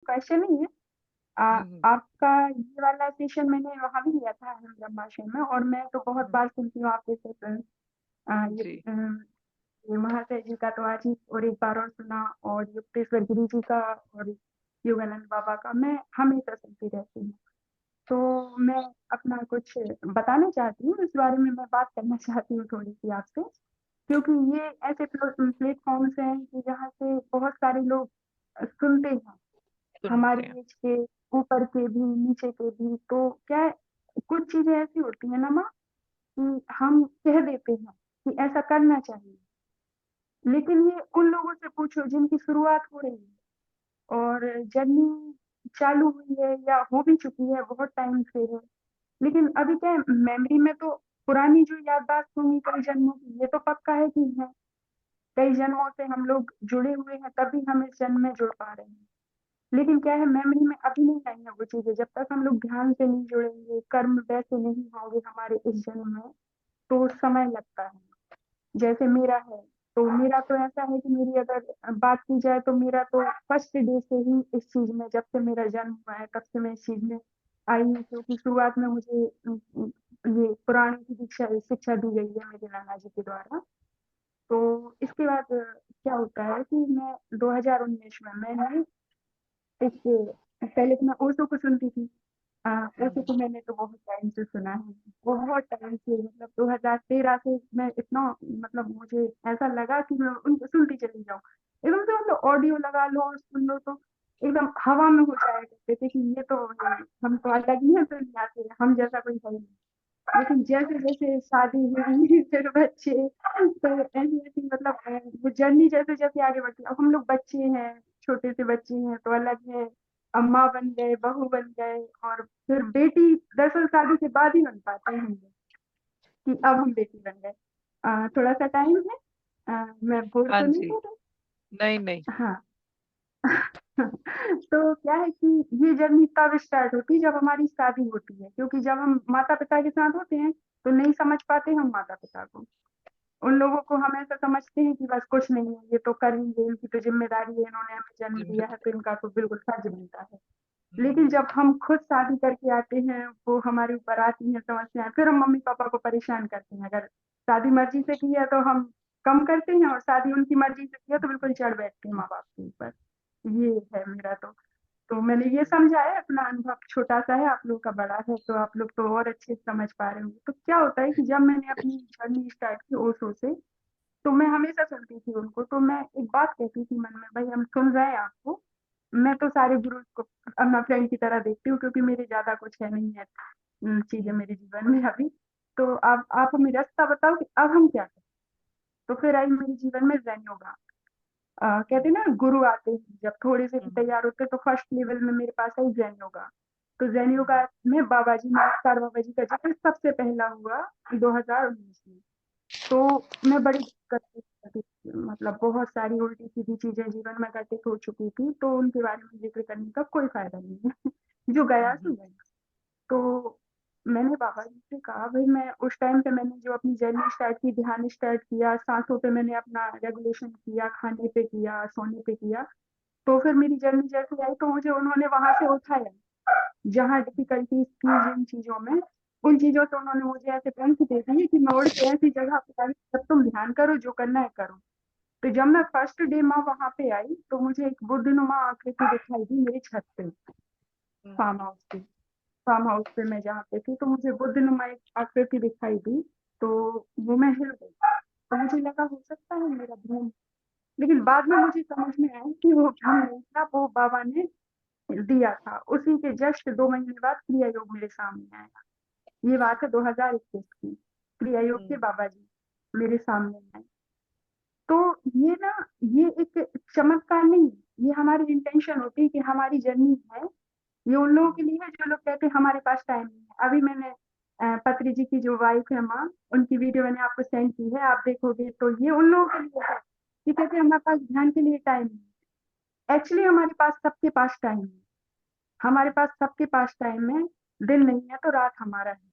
Question नहीं है। हुँ, हुँ। आपका ये वाला सेशन मैंने वहाँ भी लिया था अहम ब्रह्माशय में, और मैं तो बहुत हुँ, बार सुनती हूँ आपके सेशन। ये जी। ये महाशय जी का तो आज ही और एक बार और सुना, और युक्तेश्वर गिरी जी का और योगानंद बाबा का मैं हमेशा सुनती रहती हूँ। तो मैं अपना कुछ बताना चाहती हूँ, इस बारे में मैं बात करना चाहती हूँ थोड़ी-सी आपसे, क्योंकि ये ऐसे प्लेटफ़ॉर्म्स हैं कि जहाँ से बहुत सारे लोग सुनते हैं, सुनते हैं। हमारी एज के ऊपर के भी, नीचे के भी। तो क्या है, कुछ चीज़ें ऐसी होती हैं ना माँ, कि हम कह देते हैं कि ऐसा करना चाहिए, लेकिन ये उन लोगों से पूछो जिनकी शुरुआत हो रही है और जर्नी चालू हुई है या हो भी चुकी है, बहुत टाइम से है। लेकिन अभी क्या है, मेमोरी में तो पुरानी जो याददाश्त होंगी कई जन्मों की, ये तो पक्का है कि है। कई जन्मों से हम लोग जुड़े हुए हैं, तभी हम इस जन्म में जुड़ पा रहे हैं। लेकिन क्या है, मेमोरी में अभी नहीं आई है वो चीज़ें, जब तक हम लोग ध्यान से नहीं जुड़ेंगे, कर्म वैसे नहीं होंगे हमारे इस जन्म में, तो समय लगता है। जैसे मेरा है, तो मेरा तो ऐसा है कि मेरी अगर बात की जाए तो मेरा तो फर्स्ट डे से ही इस चीज़ में, जब से मेरा जन्म हुआ है तब से मैं इस चीज़ में आई हूँ, क्योंकि शुरुआत में मुझे ये पुराणों की दीक्षा शिक्षा दी गई है मेरे नाना जी के द्वारा। तो इसके बाद क्या होता है कि मैं 2019 में मैंने एक, पहले तो मैं ओशो को सुनती थी। ओशो हुँ, को मैंने तो बहुत टाइम से सुना है, बहुत टाइम से, मतलब 2013 से मैं इतना, मतलब मुझे ऐसा लगा कि मैं उनको सुनती चली जाऊँ। एकदम से मतलब ऑडियो लगा लो और सुन लो तो एकदम हवा में हो जाया करते थे कि ये तो हम तो अलग ही हैं दुनिया से, हम जैसा कोई है ही नहीं। लेकिन जैसे-जैसे शादी हुई फिर बच्चे, तो ऐसी-ऐसी मतलब वो जर्नी जैसे-जैसे आगे बढ़ती है। अब हम लोग बच्चे हैं, छोटे से बच्चे हैं तो अलग है, अब माँ बन गए, बहू बन गए, और फिर बेटी दरअसल शादी के बाद ही बन पाते हैं हम लोग, कि अब हम बेटी बन गए। थोड़ा-सा टाइम है, मैं बोर हाँ तो नहीं जी। कर रही? नहीं, नहीं। हाँ। तो क्या है कि ये जर्नी तब स्टार्ट होती है जब हमारी शादी होती है, क्योंकि जब हम माता-पिता के साथ होते हैं, तो नहीं समझ पाते हम माता-पिता को। उन लोगों को हम ऐसा समझते हैं कि बस कुछ नहीं है, ये तो करेंगे, इनकी तो ज़िम्मेदारी है, इन्होंने हमें जन्म दिया है, तो ज़िम्मेदारी। इनका तो बिल्कुल फर्ज़ बनता है। हुँ, लेकिन हुँ। जब हम खुद शादी करके आते हैं, वो हमारे ऊपर आती हैं समस्याएँ, फिर हम मम्मी-पापा को परेशान करते हैं। अगर शादी मर्ज़ी से की है, तो हम कम करते हैं, और शादी उनकी मर्ज़ी से की है, तो बिल्कुल चढ़ बैठते हैं माँ-बाप के ऊपर। ये है मेरा तो मैंने ये हुँ, समझा है, अपना अनुभव छोटा-सा है, आप लोग का बड़ा है, तो आप लोग तो और अच्छे से समझ पा रहे होंगे। तो क्या होता है कि जब मैंने अपनी जर्नी स्टार्ट की ओशो से, तो मैं हमेशा सुनती थी उनको, तो मैं एक बात कहती थी मन में, भई हम सुन रहे हैं आपको, मैं तो सारे गुरुज़ को अपना फ्रेंड की तरह देखती हूँ, क्योंकि मेरे ज़्यादा कुछ है नहीं है चीज़ें हुँ, मेरे जीवन में अभी। तो आप हमें रास्ता बताओ कि अब हम क्या करें? तो फिर आई मेरे जीवन में ज़ेन योगा। कहते हुँ, हैं ना, गुरु आते हैं, जब थोड़े से भी हुँ, तैयार होते हैं, तो फर्स्ट लेवल में मेरे पास आई ज़ेन योगा। तो ज़ेन योगा हुँ, में बाबा जी, नमस्कार बाबा जी का ज़िक्र सबसे पहला हुआ 2019 में। तो मैं बड़ी दिक्कत से गुज़रती थी, मतलब बहुत सारी उल्टी-सीधी चीज़ें जीवन में घटित हो चुकी थी, तो उनके बारे में ज़िक्र करने का कोई फ़ायदा नहीं है। जो गया हुँ, सो गया। तो मैंने बाबा जी से कहा, भई मैं उस टाइम पे मैंने जो अपनी जर्नी स्टार्ट की, ध्यान स्टार्ट किया, साँसों पे मैंने अपना रेगुलेशन किया, खाने पे किया, सोने पे किया, तो फिर मेरी जर्नी जैसे आई, तो मुझे उन्होंने वहाँ से उठाया। जहाँ डिफ़िकल्टीज़ थी जिन चीज़ों में, उन चीज़ों से उन्होंने मुझे ऐसे पंख दे दिए कि मैं उड़ के ऐसी जगह पे आई, अब तुम ध्यान करो, जो करना है करो। तो जब मैं फर्स्ट डे माँ वहाँ पे आई, तो मुझे एक बुद्धनुमा आकृति दिखाई दी मेरी छत पे, हुँ, फार्म हाउस पे। फार्म हाउस पे मैं जहाँ पे थी, तो मुझे बुद्धनुमा एक आकृति दिखाई दी, तो वो मैं हिल गई। तो मुझे लगा हो सकता है मेरा भ्रम, लेकिन बाद में मुझे समझ में आया कि वो भ्रम नहीं था, वो बाबा ने दिया था। उसी के जस्ट 2 महीने बाद क्रिया योग मेरे सामने आया। ये बात है 2021 की। क्रिया योग के हुँ, बाबा जी मेरे सामने आए। तो ये ना, ये एक चमत्कार नहीं है, ये हमारी इंटेंशन होती है कि हमारी जर्नी है, ये उन लोगों हुँ, के लिए है जो लोग कहते हैं हमारे पास टाइम नहीं है। अभी मैंने पत्री जी की जो वाइफ है माँ, उनकी वीडियो मैंने आपको सेंड की है, आप देखोगे तो ये उन लोगों के लिए है, कि कहते हैं हमारे पास ध्यान के लिए टाइम नहीं है। एक्चुअली हमारे पास सबके पास टाइम है, हमारे पास सबके पास टाइम है, दिन नहीं है तो रात हमारा है।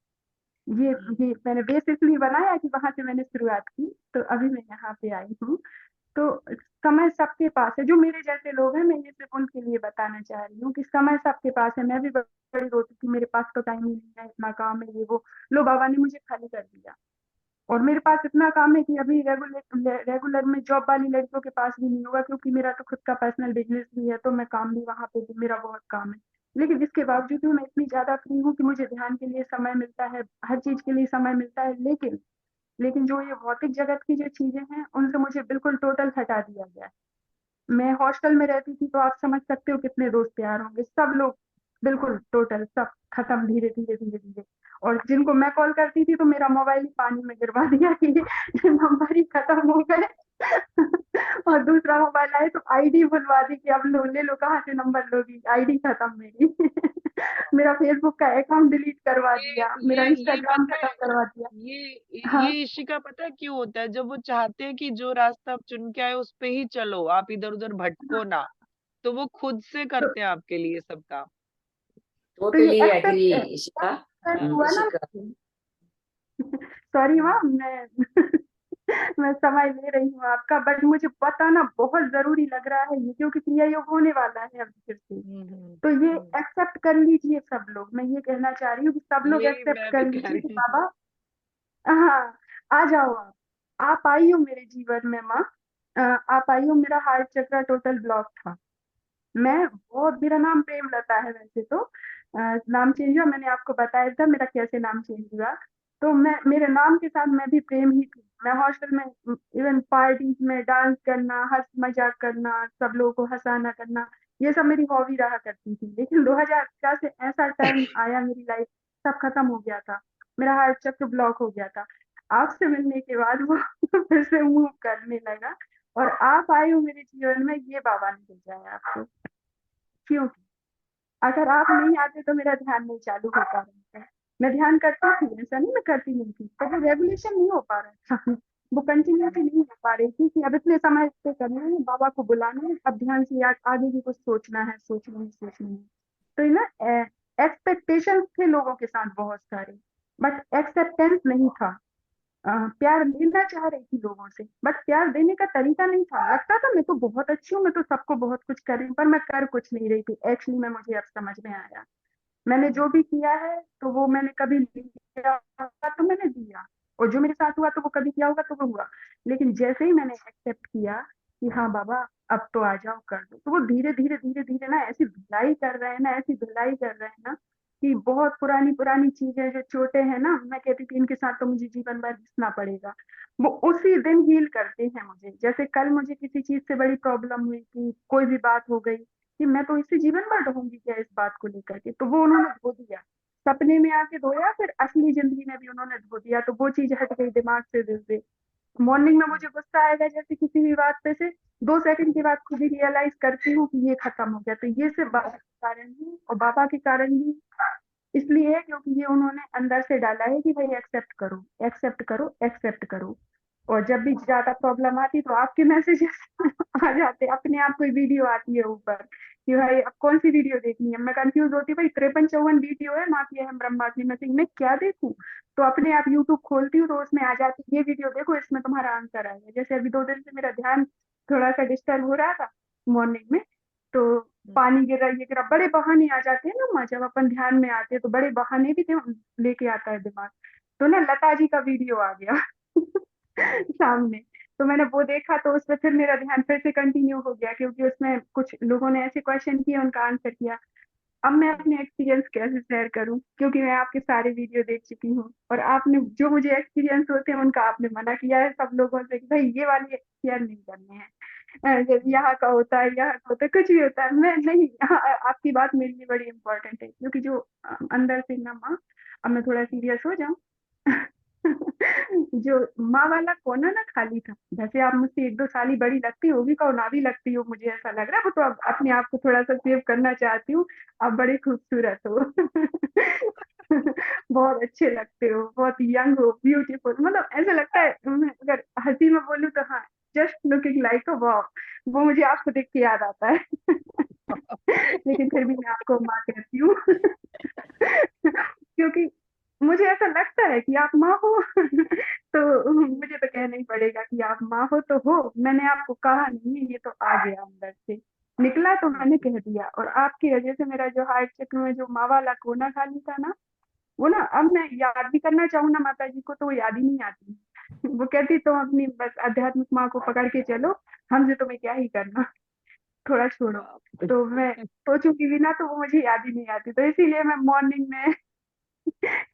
ये हुँ, ये मैंने बेस इसलिए बनाया कि वहाँ से मैंने शुरुआत की, तो अभी मैं यहाँ पे आई हूँ। तो समय सबके पास है, जो मेरे जैसे लोग हैं, मैं ये सिर्फ उनके लिए बताना चाह रही हूँ कि समय सबके पास है। मैं भी बड़ी रोती थी, मेरे पास तो टाइम ही नहीं है, इतना काम है, ये वो। लो बाबा ने मुझे खाली कर दिया। और मेरे पास इतना काम है कि अभी रेगुलर रेगुलर में जॉब वाली लड़कियों के पास भी नहीं होगा, क्योंकि मेरा तो खुद का पर्सनल बिजनेस भी है, तो मैं काम भी वहां पे भी, मेरा बहुत काम है। लेकिन इसके बावजूद भी मैं इतनी ज्यादा फ्री हूँ कि मुझे ध्यान के लिए समय मिलता है, हर चीज के लिए समय मिलता है। लेकिन जो ये भौतिक जगत की जो चीजें हैं, उनसे मुझे बिल्कुल टोटल हटा दिया गया है। मैं हॉस्टल में रहती थी, तो आप समझ सकते हो कितने दोस्त यार होंगे, सब लोग बिल्कुल टोटल सब खत्म, धीरे धीरे धीरे धीरे। और जिनको मैं कॉल करती थी, तो मेरा मोबाइल ही पानी में गिरवा दिया कि ये नंबर ही खत्म हो गए। और दूसरा मोबाइल आए तो आईडी बुलवा दी कि अब लो, ले लो, कहाँ से नंबर लोगी, आईडी खत्म मेरी। मेरा फेसबुक का अकाउंट डिलीट करवा ये दिया, मेरा ये इंस्टाग्राम पता खत्म है, करवा दिया। हाँ। ये इशिका पता है क्यों होता है? जब वो चाहते हैं कि जो रास्ता आप चुन के आए उस पे ही चलो, आप इधर उधर भटको हाँ, ना, तो वो खुद से तो करते हैं आपके लिए सब काम। ये टोटली एग्री एक्सेप्ट इशिका। हाँ। हुआ ना। इशिका, सॉरी हम्म, मैम, मैं मैं समय ले रही हूँ आपका, बट मुझे बताना बहुत जरूरी लग रहा है ये, क्योंकि क्रिया योग होने वाला है अब फिर से। तो ये हम्म। एक्सेप्ट कर लीजिए सब लोग, मैं ये कहना चाह रही हूँ कि सब लोग यही एक्सेप्ट मैं भी कर कह लीजिए कि रही हूँ। बाबा, हाँ, आ जाओ आप आई हो मेरे जीवन में माँ। आप आई हो, मेरा हार्ट चक्र टोटल ब्लॉक था। मैं बहुत, मेरा नाम प्रेमलता है वैसे तो। नाम चेंज हुआ, मैंने आपको बताया था मेरा कैसे नाम चेंज हुआ। तो मैं, मेरे नाम के साथ मैं भी प्रेम ही थी। मैं हॉस्टल में इवन पार्टीज में डांस करना, हंस मजाक करना, सब लोगों को हंसाना करना, ये सब मेरी हॉबी रहा करती थी। लेकिन 2004 से ऐसा टाइम आया मेरी लाइफ, सब खत्म हो गया था। मेरा हार्ट चक्र ब्लॉक हो गया था। आपसे मिलने के बाद वो फिर से मूव करने लगा। और आप आए हो मेरे जीवन में, ये बाबा ने भेजा है आपको। क्योंकि अगर आप नहीं आते तो मेरा ध्यान नहीं चालू हो पा रहा था। मैं ध्यान करती थी, ऐसा नहीं मैं करती नहीं थी, पर वो रेगुलेशन नहीं हो पा रहा था। वो कंटिन्यूटी नहीं हो पा रही थी कि अब इतने समय पे करना है, बाबा को बुलाना है, अब ध्यान से आगे भी कुछ सोचना है, सोचना है, सोचना है। तो ये ना, एक्सपेक्टेशन थे लोगों के साथ बहुत सारे, बट एक्सेप्टेंस नहीं था। प्यार लेना चाह रही थी लोगों से, बट प्यार देने का तरीका नहीं था। लगता था मैं तो बहुत अच्छी हूँ, मैं तो सबको बहुत कुछ कर रही हूँ, पर मैं कर कुछ नहीं रही थी एक्चुअली में। मुझे अब समझ में आया, मैंने जो भी किया है तो वो मैंने कभी लिया होगा तो मैंने दिया, और जो मेरे साथ हुआ तो वो कभी किया होगा तो वो हुआ। लेकिन जैसे ही मैंने एक्सेप्ट किया कि हाँ बाबा, अब तो आ जाओ, कर दो, तो वो धीरे धीरे धीरे धीरे ना ऐसी धुलाई कर रहे हैं ना, ऐसी धुलाई कर रहे हैं ना, कि बहुत पुरानी पुरानी चीजें जो चोटें हैं ना, मैं कहती थी इनके साथ तो मुझे जीवन भर घिसना पड़ेगा, वो उसी दिन हील करते हैं मुझे। जैसे कल मुझे किसी चीज से बड़ी प्रॉब्लम हुई थी, कोई भी बात हो गई कि मैं तो इसी जीवन भर रहूंगी क्या इस बात को लेकर के, तो वो उन्होंने धो दिया। सपने में आके धोया, फिर असली जिंदगी में भी उन्होंने धो दिया, तो वो चीज हट गई दिमाग से, दिल से। मॉर्निंग में मुझे गुस्सा आएगा जैसे किसी भी बात पे से, 2 सेकंड के बाद खुद ही रियलाइज करती हूँ कि ये खत्म हो गया। तो ये सिर्फ बाबा के कारण ही, और बाबा के कारण ही इसलिए है क्योंकि ये उन्होंने अंदर से डाला है कि भाई एक्सेप्ट करो, एक्सेप्ट करो, एक्सेप्ट करो। और जब भी ज्यादा प्रॉब्लम आती तो आपके मैसेजेस आ जाते, अपने आप कोई वीडियो आती है ऊपर कि भाई अब कौन सी वीडियो देखनी है। मैं कंफ्यूज होती हूँ, भाई 53-54 वीडियो है, माँ की अहम ब्रह्मास्मि में से मैं क्या देखूं। तो अपने आप यूट्यूब खोलती हूँ तो उसमें आ जाती है, ये वीडियो देखो, इसमें तुम्हारा आंसर आएगा। जैसे अभी 2 दिन से मेरा ध्यान थोड़ा सा डिस्टर्ब हो रहा था मॉर्निंग में, तो पानी गिर रहा है, ये गिरा, बड़े बहाने आ जाते हैं ना माँ, जब अपन ध्यान में आते हैं तो बड़े बहाने भी लेके आता है दिमाग। तो ना लता जी का वीडियो आ गया सामने, तो मैंने वो देखा, तो उसमें फिर मेरा ध्यान फिर से कंटिन्यू हो गया, क्योंकि उसमें कुछ लोगों ने ऐसे क्वेश्चन किए, उनका आंसर किया। अब मैं अपने एक्सपीरियंस कैसे शेयर करूं, क्योंकि मैं आपके सारे वीडियो देख चुकी हूँ, और आपने जो मुझे एक्सपीरियंस होते हैं उनका आपने मना किया है सब लोगों से कि भाई ये वाले शेयर नहीं करने हैं। जैसे यहाँ का होता है, यहाँ का होता है, कुछ भी होता है, मैं नहीं, आपकी बात मेरे लिए बड़ी इंपॉर्टेंट है, क्योंकि जो अंदर से ना माँ, अब मैं थोड़ा सीरियस हो जाऊं। जो माँ वाला कोना ना खाली था, जैसे आप मुझसे 1-2 साल ही बड़ी लगती होगी, कहो ना भी लगती हो, मुझे ऐसा लग रहा है, वो तो अब अपने आप को थोड़ा सा सेव करना चाहती हूँ। आप बड़े खूबसूरत हो। बहुत अच्छे लगते हो, बहुत यंग हो, ब्यूटीफुल, मतलब ऐसा लगता है, अगर हंसी में बोलूं तो हाँ, जस्ट लुकिंग लाइक अ वाव, वो मुझे आपको देख के याद आता है। लेकिन फिर भी मैं आपको माँ कहती हूँ। क्योंकि मुझे ऐसा लगता है कि आप माँ हो। तो मुझे तो कहना ही पड़ेगा कि आप माँ माँ हो तो हो, मैंने आपको कहा नहीं है, ये तो आ गया अंदर से, निकला तो मैंने कह दिया। और आपकी वजह से मेरा जो हार्ट चक्र में जो माँ वाला कोना खाली था ना, वो ना अब मैं याद भी करना चाहूँ ना माता जी को तो वो याद ही नहीं आती। वो कहती तुम अपनी बस आध्यात्मिक माँ को पकड़ के चलो, हमसे तुम्हें क्या ही करना, थोड़ा छोड़ो। बाप तो मैं सोचूंगी भी ना तो वो मुझे याद ही नहीं आती, तो इसीलिए मैं मॉर्निंग में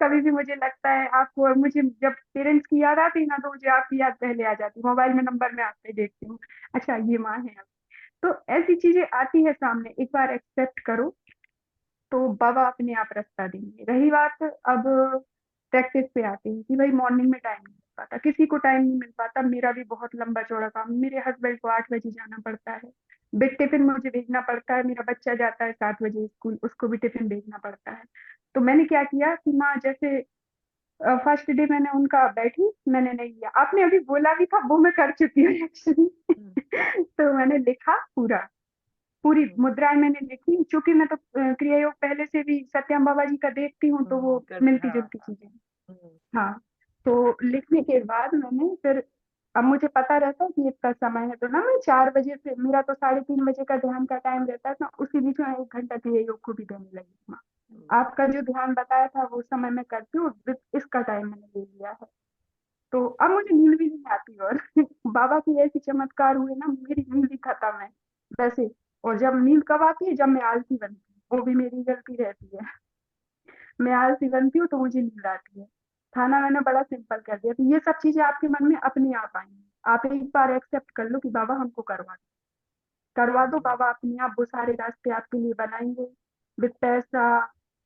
कभी भी मुझे लगता है आपको, और मुझे जब पेरेंट्स की याद आती है ना तो मुझे आपकी याद पहले आ जाती है, मोबाइल में नंबर में आपके देखती हूँ, अच्छा ये माँ है। तो ऐसी चीजें आती है सामने, एक बार एक्सेप्ट करो तो बाबा अपने आप रास्ता देंगे। रही बात अब प्रैक्टिस पे आती है कि भाई मॉर्निंग में टाइम नहीं मिल पाता, किसी को टाइम नहीं मिल पाता, मेरा भी बहुत लंबा चौड़ा काम, मेरे हस्बैंड को 8 बजे जाना पड़ता है, बिग टिफिन मुझे भेजना पड़ता है, मेरा बच्चा जाता है 7 बजे स्कूल, उसको भी टिफिन भेजना पड़ता है। तो मैंने क्या किया कि माँ जैसे फर्स्ट डे मैंने उनका बैठी, मैंने नहीं लिया, आपने अभी बोला भी था वो मैं कर चुकी हूँ एक्चुअली। हम्म, तो मैंने लिखा पूरा, पूरी हम्म, मुद्राएं मैंने लिखी, क्योंकि मैं तो क्रिया योग पहले से भी सत्याम बाबा जी का देखती हूँ, तो वो मिलती हाँ जुलती हाँ। चीजें। हम्म, हाँ, तो लिखने के बाद मैंने फिर, अब मुझे पता रहता है कि इतना समय है, तो ना मैं 4 बजे से, मेरा तो 3:30 बजे का ध्यान का टाइम रहता है, तो उसी बीच में 1 घंटा क्रिया योग को भी देने लगी हूँ। हम्म, आपका जो ध्यान बताया था वो समय मैं करती हूँ, इसका टाइम मैंने ले लिया है। तो अब मुझे नींद भी नहीं आती, और बाबा की ऐसी चमत्कार हुए ना, मेरी नींद ही खत्म है वैसे। और जब नींद कब आती है, जब मैं आलसी बनती हूँ, वो भी मेरी गलती रहती है, मैं आलसी बनती हूँ तो मुझे नींद आती है। खाना मैंने बड़ा सिंपल कर दिया, तो ये सब चीजें आपके मन में अपने आप आएंगी, आप एक बार एक्सेप्ट कर लो कि बाबा हमको करवा दो, हम्म। बाबा अपने आप वो सारे रास्ते आपके लिए बनाएंगे, विद पैसा,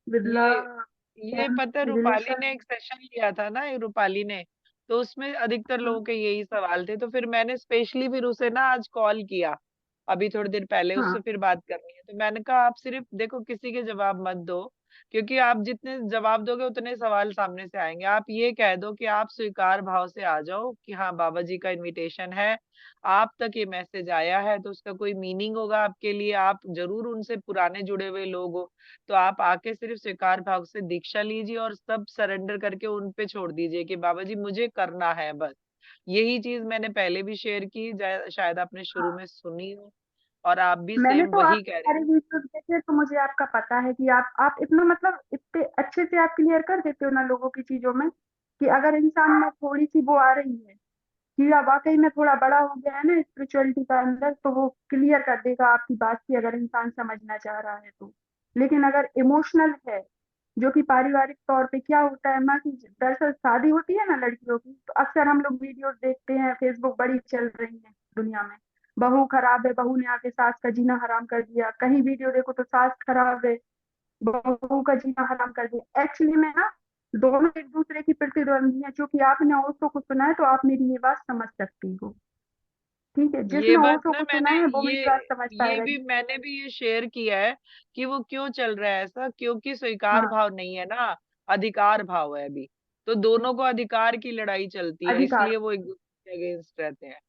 विद ये लव, ये पता है, रूपाली रिलेशन। ने एक सेशन लिया था ना, ये रूपाली ने, तो उसमें अधिकतर हाँ लोगों के यही सवाल थे, तो फिर मैंने स्पेशली फिर उसे ना आज कॉल किया, अभी थोड़ी देर पहले, उससे हाँ, फिर बात करनी है। तो मैंने कहा आप सिर्फ देखो, किसी के जवाब मत दो, क्योंकि आप जितने जवाब दोगे उतने सवाल सामने से आएंगे। आप ये कह दो कि आप स्वीकार भाव से आ जाओ कि हाँ बाबा जी का इनविटेशन है, आप तक ये मैसेज आया है, तो उसका कोई मीनिंग होगा आपके लिए, आप जरूर उनसे पुराने जुड़े हुए लोग हो, तो आप आके सिर्फ स्वीकार भाव से दीक्षा लीजिए और सब सरेंडर करके उन पे छोड़ दीजिए कि बाबा जी मुझे करना है बस। यही चीज मैंने पहले भी शेयर की, शायद आपने शुरू हाँ, में सुनी हो, और आप भी मैंने सेम तो वही आपके कह रहे सारे हो। वीडियोस देखे, तो मुझे आपका पता है कि आप इतना मतलब इतने अच्छे से आप क्लियर कर देते हो ना लोगों की चीजों में, कि अगर इंसान में थोड़ी सी वो आ रही है, कीड़ा वाकई में थोड़ा बड़ा हो गया है ना स्पिरिचुअलिटी का अंदर, तो वो क्लियर कर देगा आपकी बात की, अगर इंसान समझना चाह रहा है तो। लेकिन अगर इमोशनल है, जो कि पारिवारिक तौर पे क्या होता है ना, कि दरअसल शादी होती है ना लड़कियों की, तो अक्सर हम लोग वीडियोस देखते हैं, फेसबुक बड़ी चल रही है दुनिया में, बहू खराब है, बहू ने आके सास का जीना हराम कर दिया, कहीं वीडियो देखो तो सास खराब है, बहू का जीना हराम कर दिया। एक्चुअली में ना दोनों एक दूसरे की प्रतिद्वंदी है, जो कि आपने औरतों को सुना है तो आप मेरी ये बात समझ सकती हो, ठीक है, ये जिसने बात औरतों ना को सुना मैंने है वो मेरी ये बात समझ ये पाएगा। भी मैंने भी ये शेयर किया है कि वो क्यों चल रहा है ऐसा, क्योंकि स्वीकार हाँ, भाव नहीं है ना, अधिकार भाव है अभी। तो दोनों को अधिकार की लड़ाई चलती है, अधिकार। इसलिए वो एक दूसरे के अगेंस्ट रहते हैं।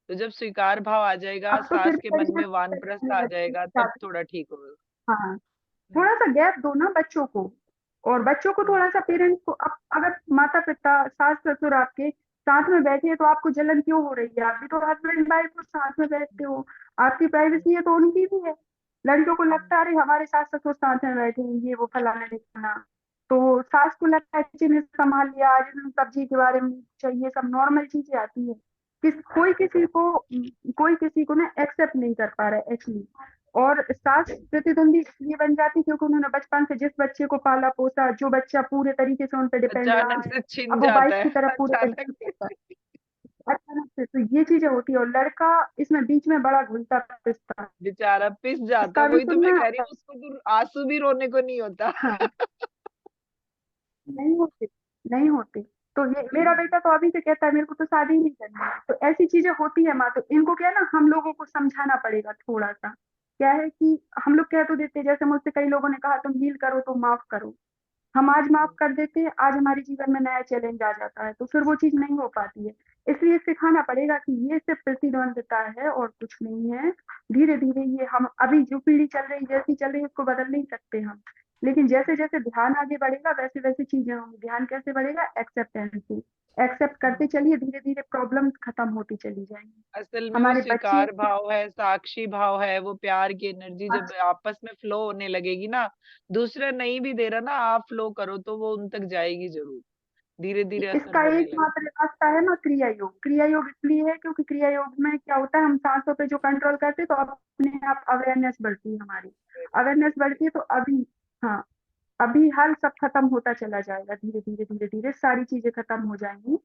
तो जब स्वीकार भाव आ जाएगा, अब तो फिर सास के मन टेंशन में वानप्रस्थ करने आ लगती जाएगा, है। तब थोड़ा ठीक होगा। हाँ, हम्म, थोड़ा सा गैप दो ना बच्चों को, और बच्चों को हम्म, थोड़ा सा पेरेंट्स को, अब अगर माता पिता सास ससुर आपके साथ में बैठे हैं तो आपको जलन क्यों हो रही है, आप भी तो हस्बैंड वाइफ को साथ में बैठते हो, आपकी हम्म, प्राइवेसी है तो उनकी भी है। लड़कियों को हम्म, लगता है अरे हमारे सास ससुर साथ में बैठे हैं, ये वो फलाना ढिकाना, तो सास को लगता है किचन ने संभाल लिया, आज इसमें सब्जी के बारे में चाहिए, सब नॉर्मल चीजें आती है। कोई किसी को ना एक्सेप्ट नहीं कर पा रहा है एक्चुअली। और सास प्रतिद्वंदी इसलिए बन जाती क्योंकि उन्होंने बचपन से जिस बच्चे को पाला पोसा, जो बच्चा पूरे तरीके से उन पर डिपेंड रहा अचानक है, से छिन अब वो जाता वाइफ है। की तरफ पूरे तरीके अचानक से होता से। है। अचानक से तो ये चीजें होती है, और लड़का इसमें बीच में बड़ा घुलता पिसता है। बेचारा पिस जाता है, इसका भी वही तो मैं सुनना। कह रही हूँ, उसको तो आंसू भी रोने को नहीं होता। हाँ, नहीं होते, नहीं होते। तो ये मेरा बेटा तो अभी से कहता है मेरे को तो शादी ही नहीं करनी है, तो ऐसी चीजें होती है माँ, तो इनको क्या है ना, हम लोगों को समझाना पड़ेगा थोड़ा सा। क्या है कि हम लोग कह तो देते हैं, जैसे मुझसे कई लोगों ने कहा तुम हील करो तो माफ करो, हम आज माफ कर देते हैं, आज हमारे जीवन में नया चैलेंज आ जाता है, तो फिर वो चीज नहीं हो पाती है। इसलिए सिखाना पड़ेगा कि ये सिर्फ प्रतिद्वंदता है और कुछ नहीं है। धीरे धीरे ये हम अभी जो पीढ़ी चल रही जैसी चल रही है उसको बदल नहीं सकते हम, लेकिन जैसे जैसे ध्यान आगे बढ़ेगा वैसे वैसे चीजें होंगी। ध्यान कैसे बढ़ेगा? एक्सेप्टेंस से। एक्सेप्ट करते चलिए, धीरे धीरे प्रॉब्लम खत्म होती चली जाएंगी। असल में वो हमारे बच्चे स्वीकार भाव है, साक्षी भाव है, वो प्यार की एनर्जी जब अच्छा, आपस में फ्लो होने लगेगी ना, दूसरा नहीं भी दे रहा ना, आप फ्लो करो तो वो उन तक जाएगी जरूर, धीरे धीरे असर इसका होने लगेगा। एकमात्र रास्ता है ना क्रिया योग। क्रिया योग इसलिए है क्योंकि क्रिया योग में क्या होता है, हम सांसों पे जो कंट्रोल करते हैं तो अपने आप अवेयरनेस बढ़ती है हमारी। अवेयरनेस बढ़ती है तो अभी, हाँ, अभी हल सब खत्म होता चला जाएगा। धीरे धीरे धीरे धीरे सारी चीजें खत्म हो जाएंगी।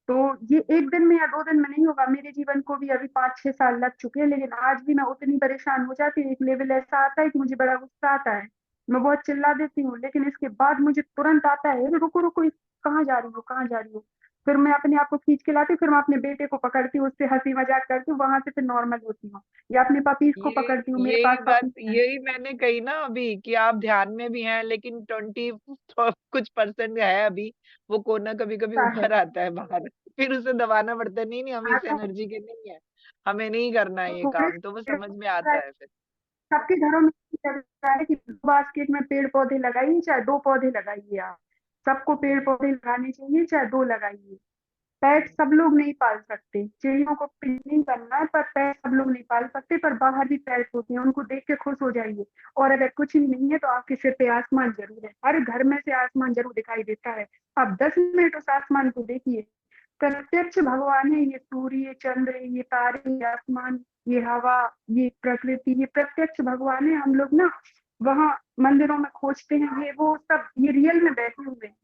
तो ये एक दिन में या 2 दिन में नहीं होगा। मेरे जीवन को भी अभी 5-6 साल लग चुके हैं, लेकिन आज भी मैं उतनी परेशान हो जाती हूँ। एक लेवल ऐसा आता है कि मुझे बड़ा गुस्सा आता है, मैं बहुत चिल्ला देती हूँ, लेकिन इसके बाद मुझे तुरंत आता है, "अरे रुको रुको, कहाँ जा रही हो, कहाँ जा रही हो?" फिर मैं अपने आप को खींच के लाती हूँ, फिर मैं अपने बेटे को पकड़ती हूँ, उससे हंसी मजाक करती हूँ, वहां से फिर नॉर्मल होती हूँ, या अपने पपीज को ये पकड़ती हूँ, मेरे यही पास बात, पपीज हैं। यही मैंने कही ना अभी कि आप ध्यान में भी हैं, लेकिन 20 कुछ % है अभी, वो कोना कभी कभी क्या है? ऊपर आता है बाहर, फिर उसे दबाना पड़ता है, नहीं नहीं हम इस आता है एनर्जी के नहीं है, हमें नहीं करना तो है ये थोड़े काम, तो वो समझ में आता है फिर। सबके घरों में चल रहा है कि बास्केट में पेड़ पौधे लगाइए, चाहे 2 पौधे लगाइए आप। सबको पेड़ पौधे लगाने चाहिए, चाहे 2 लगाइए। पेट सब लोग नहीं पाल सकते, चिड़ियों को पिंच नहीं करना है, पर पेट सब लोग नहीं पाल सकते, पर बाहर भी पेट होते हैं, उनको देख के खुश हो जाइए। और अगर कुछ भी नहीं है तो आपके सिर पे आसमान जरूर है, हर घर में से आसमान जरूर दिखाई देता है। आप 10 मिनट उस आसमान को देखिए, प्रत्यक्ष भगवान है। ये सूर्य, ये चंद्र, ये तारे, ये आसमान, ये हवा, ये प्रकृति, ये प्रत्यक्ष भगवान है। हम लोग ना वहाँ मंदिरों में खोजते हैं, ये वो सब ये रियल में बैठे हुए हैं,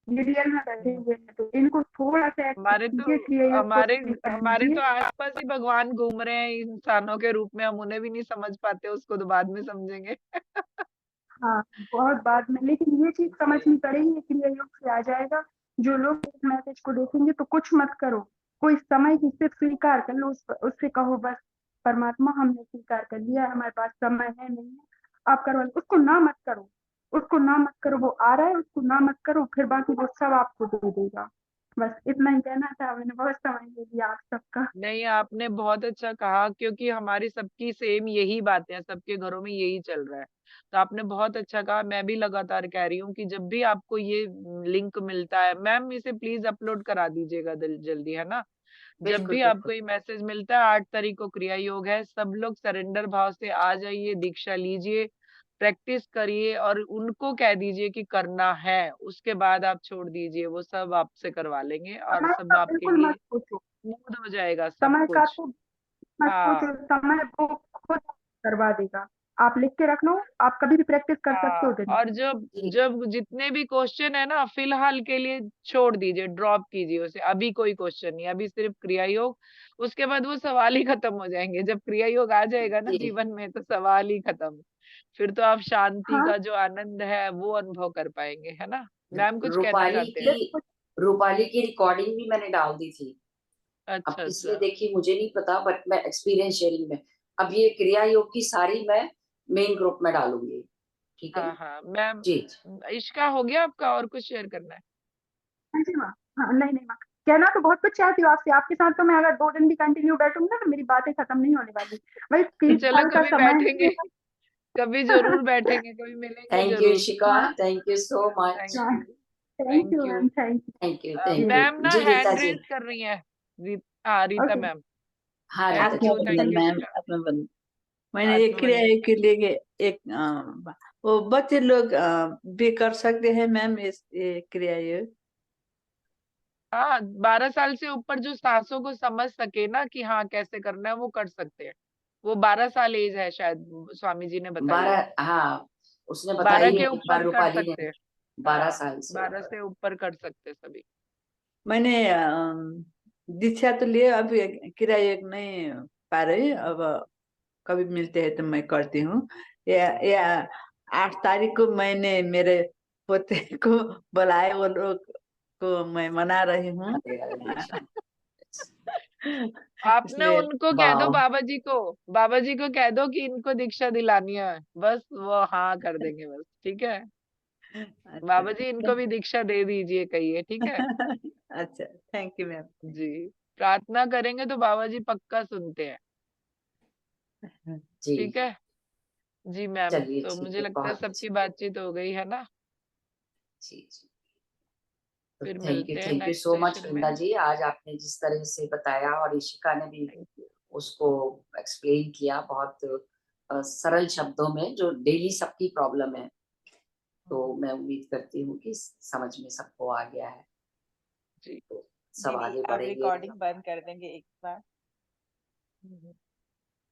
ये रियल में बैठे हम्म। हुए हैं। तो इनको थोड़ा सा एक्सेप्ट हमारे तो कीजिए, क्रिया योग को हमारे हमारे समझिए। तो आसपास ही भगवान घूम रहे हैं इंसानों के रूप में, हम उन्हें भी नहीं समझ पाते, उसको तो बाद में समझेंगे। हाँ, बहुत बाद में, लेकिन ये चीज समझनी पड़ेगी, ये क्रिया योग से आ जाएगा। जो लोग इस मैसेज को देखेंगे तो कुछ मत करो, कोई समय की सिर्फ स्वीकार कर लो, उससे कहो बस, परमात्मा हमने स्वीकार कर लिया, हमारे पास समय है नहीं है, आप करो। उसको ना मत करो, उसको ना मत करो, वो आ रहा है, उसको ना मत करो, फिर बाकी वो सब आपको दे देगा। बस इतना ही कहना था, मैंने बहुत समय ले लिया आप सबका। नहीं, आपने बहुत अच्छा कहा, क्योंकि हमारी सबकी सेम यही बातें हैं, सबके घरों में यही चल रहा है। तो आपने बहुत अच्छा कहा, मैं भी लगातार कह रही हूँ कि जब भी आपको ये लिंक मिलता है, मैम इसे प्लीज अपलोड करा दीजिएगा जल्दी, है ना। जब बिल्कुल भी आपको बिल्कुल। ये मैसेज मिलता है, 8 तारीख को क्रिया योग है, सब लोग सरेंडर भाव से आ जाइए, दीक्षा लीजिए, प्रैक्टिस करिए, और उनको कह दीजिए कि करना है, उसके बाद आप छोड़ दीजिए, वो सब आपसे करवा लेंगे और समय सब का आपके बिल्कुल मत लिए सोचो, स्मूथ हो जाएगा सब समय का कुछ। तो मत सोचो, हाँ समय वो खुद करवा देगा। आप लिख के रख लो, आप कभी भी प्रैक्टिस कर सकते हाँ, हो दिन में। और जब जी। जब जितने भी क्वेश्चन है ना, फिलहाल के लिए छोड़ दीजिए, ड्रॉप कीजिए उसे, अभी कोई क्वेश्चन नहीं, अभी सिर्फ क्रिया योग, उसके बाद वो सवाल ही खत्म हो जाएंगे, जब क्रिया योग आ जाएगा ना जी। जीवन में तो सवाल ही खत्म, फिर तो आप शांति हाँ, का जो आनंद है वो अनुभव कर पाएंगे, है ना। मैम कुछ कहना रूपाली चाहते हैं? की बिल्कुल। रूपाली की रिकॉर्डिंग भी मैंने डाल दी थी। अब अच्छा किसने अच्छा। देखी मुझे नहीं पता, बट मैं एक्सपीरियंस शेयरिंग में अब ये क्रिया योग की सारी मैं मेन ग्रुप में डालूंगी। ठीक है हाँ ना? हाँ मैम। जी। इश्का हो गया आपका, और कुछ शेयर करना है? हाँ जी माँ। हाँ, नहीं नहीं माँ, कहना तो बहुत कुछ चाहती हूँ आपसे, आपके साथ तो मैं अगर 2 दिन भी कंटिन्यू बैठूंगी ना तो मेरी बातें खत्म नहीं होने वाली। भाई तो 30 चलो साल का कभी समय है बैठेंगे, मेरा। कभी जरूर बैठेंगे, कभी मिलेंगे थैंक यू जरूर। इशिका, हाँ thank you so much. Thank हाँ, you. Thank thank you you. Ma'am, thank thank you you. Thank you ma'am ना जी रीता हैंड जी। रेज कर रही हैं। हाँ रीता ओके। मैम। हाँ रीता जी थैंक बताइए। आत्मबंधन यू मैम, ईशा। आत्मबंधन। मैंने ये क्रिया आत्मबंधन। के लिए एक वो बच्चे लोग भी कर सकते हैं मैम, इस ये क्रिया ये। हाँ, 12 साल से ऊपर जो सांसों को समझ सके ना कि हाँ कैसे करना है, वो कर सकते हैं। वो 12 साल एज है शायद, स्वामी जी ने बताई है। 12, हाँ उसने 12 बताई है के एक बार ऊपर कर रूपाली सकते ने। हैं। 12 साल से 12 ऊपर। से ऊपर कर सकते हैं सभी। मैंने दीक्षा तो लिए, अभी क्रिया एक नहीं पा रही। अब कभी मिलते हैं तो मैं करती हूँ। या 8 तारीख को मैंने मेरे पोते को बुलाए, वो लोग को मैं मना रही हूँ। आप ना इसलिए उनको कह दो, वाह। बाबा जी को कह दो कि इनको दीक्षा दिलानी है, बस वो हाँ कर देंगे, बस ठीक है। अच्छा। बाबा जी इनको भी दीक्षा दे दीजिए, कहिए, ठीक है। अच्छा, थैंक यू मैम। जी, प्रार्थना करेंगे तो बाबा जी पक्का सुनते हैं। जी। ठीक है। जी मैम, चलिए तो ठीक मुझे है, लगता है बहुत सबकी अच्छी। बातचीत हो गई है ना। जी जी। तो फिर थैंक मिलते हैं you next so much session Vrinda में। जी, आज आपने जिस तरह से बताया और इशिका ने भी थैंक यू। उसको एक्सप्लेन किया बहुत सरल शब्दों में, जो डेली सबकी प्रॉब्लम है। तो मैं उम्मीद करती हूँ कि समझ में सबको आ गया है, जी तो सब दीदी आगे आप बढ़ेंगे। रिकॉर्डिंग बंद कर देंगे एक बार?